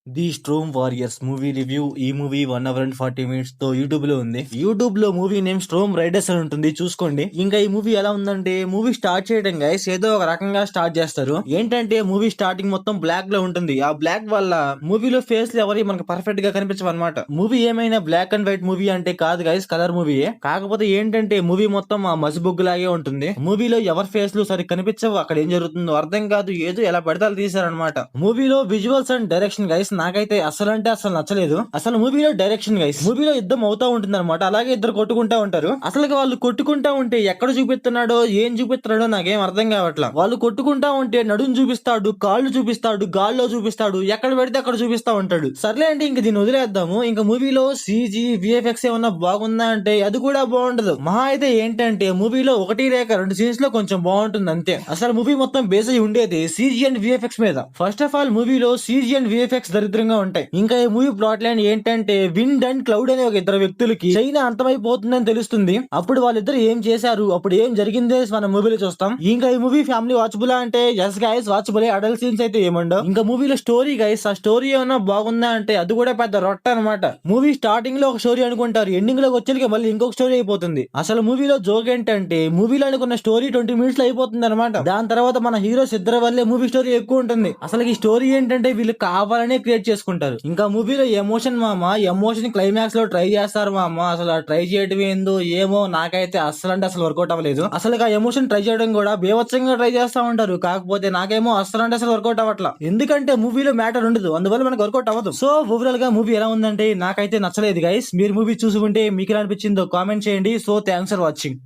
The storm warriors movie review. ఈ movie 1 hour and 40 minutes తో YouTube లో ఉంది. యూట్యూబ్ లో మూవీ నేమ్ స్ట్రోమ్ రైడర్స్ అని ఉంటుంది, చూసుకోండి. ఇంకా ఈ మూవీ ఎలా ఉందంటే, మూవీ స్టార్ట్ చేయడం గైస్ ఏదో ఒక రకంగా స్టార్ట్ చేస్తారు. ఏంటంటే మూవీ స్టార్టింగ్ మొత్తం బ్లాక్ లో ఉంటుంది. ఆ బ్లాక్ వల్ల మూవీలో ఫేస్ లు ఎవరి మనకు పర్ఫెక్ట్ గా కనిపించవు అనమాట. మూవీ ఏమైనా బ్లాక్ అండ్ వైట్ మూవీ అంటే కాదు గైస్, కలర్ మూవీయే. కాకపోతే ఏంటంటే మూవీ మొత్తం ఆ మసిబొగ్గు లాగే ఉంటుంది. మూవీలో ఎవరి ఫేస్ లు సరిగ్గా కనిపించవు. అక్కడ ఏం జరుగుతుందో అర్థం కాదు, ఏదో ఎలా పడతాలు తీసారనమాట. మూవీలో విజువల్స్ అండ్ డైరెక్షన్ గైస్ నాకైతే అసలు అంటే అసలు నచ్చలేదు. అసలు మూవీలో డైరెక్షన్ గైస్, మూవీలో యుద్ధం అవుతా ఉంటుంది అనమాట. అలాగే ఇద్దరు కొట్టుకుంటా ఉంటారు. అసలు వాళ్ళు కొట్టుకుంటా ఉంటే ఎక్కడ చూపిస్తున్నాడో ఏం చూపిస్తున్నాడో నాకేం అర్థం కావట్లా. వాళ్ళు కొట్టుకుంటా ఉంటే నడుం చూపిస్తాడు, కాళ్ళు చూపిస్తాడు, గాల్లో చూపిస్తాడు, ఎక్కడ పెడితే అక్కడ చూపిస్తా ఉంటాడు. సర్లే అంటే ఇంక దీన్ని వదిలేద్దాము. ఇంకా మూవీలో సీజీ విఎఫ్ఎక్స్ ఏమన్నా బాగుందా అంటే అది కూడా బాగుండదు. మహా అయితే ఏంటంటే మూవీలో 1 లేక 2 సీన్స్ లో కొంచెం బాగుంటుంది అంతే. అసలు మూవీ మొత్తం బేస్ అయి ఉండేది సీజీ అండ్ విఎఫ్ఎక్స్ మీద. ఫస్ట్ ఆఫ్ ఆల్ మూవీలో సీజీ అండ్ విఎఫ్ఎక్స్ దరిద్రంగా ఉంటాయి. ఇంకా ఈ మూవీ ప్లాట్ లైన్ ఏంటంటే, విండ్ అండ్ క్లౌడ్ అనే ఒక ఇద్దరు వ్యక్తులకి చైనా అంతమైపోతుందని తెలుస్తుంది. అప్పుడు వాళ్ళిద్దరు ఏం చేశారు, అప్పుడు ఏం జరిగిందే మనం మూవీలో చూస్తాం. ఇంకా ఈ మూవీ ఫ్యామిలీ వాచబుల్ అంటే yes guys watchable. Adult scenes అయితే ఏముండవు. ఇంకా మూవీలో స్టోరీ గైస్, ఆ స్టోరీ ఏమన్నా బాగుందా అంటే అది కూడా పెద్ద రొట్ట అనమాట. మూవీ స్టార్టింగ్ లో ఒక స్టోరీ అనుకుంటారు, ఎండింగ్ లోకి వచ్చేకి మళ్ళీ ఇంకొక స్టోరీ అయిపోతుంది. అసలు మూవీలో జోక్ ఏంటంటే, మూవీలో అనుకున్న స్టోరీ 20 minutes లో అయిపోతుంది అనమాట. దాని తర్వాత మన హీరోస్ ఇద్దరు వల్లే మూవీ స్టోరీ ఎక్కువ ఉంటుంది. అసలు ఈ స్టోరీ ఏంటంటే వీళ్ళు కావాలనే క్రియేట్ చేసుకుంటారు. ఇంకా మూవీలో ఎమోషన్ మామ, ఎమోషన్ క్లైమాక్స్ లో ట్రై చేస్తారు మామ. అసలు ఆ ట్రై చేయడం ఏందో ఏమో నాకైతే అసలు అంటే అసలు వర్కౌట్ అవ్వలేదు. అసలు ఆ ఎమోషన్ ట్రై చేయడం కూడా బేవత్సంగా ట్రై చేస్తా ఉంటారు. కాకపోతే నాకేమో అసలు అంటే అసలు వర్కౌట్ అవ్వట్లా. ఎందుకంటే మూవీలో మ్యాటర్ ఉండదు, అందువల్ల మనకు వర్కౌట్ అవ్వదు. సో ఓవరాల్ గా మూవీ ఎలా ఉందంటే నాకైతే నచ్చలేదు గైస్. మీరు మూవీ చూసుకుంటే మీకు ఎలా అనిపించిందో కామెంట్ చేయండి. So thanks for watching.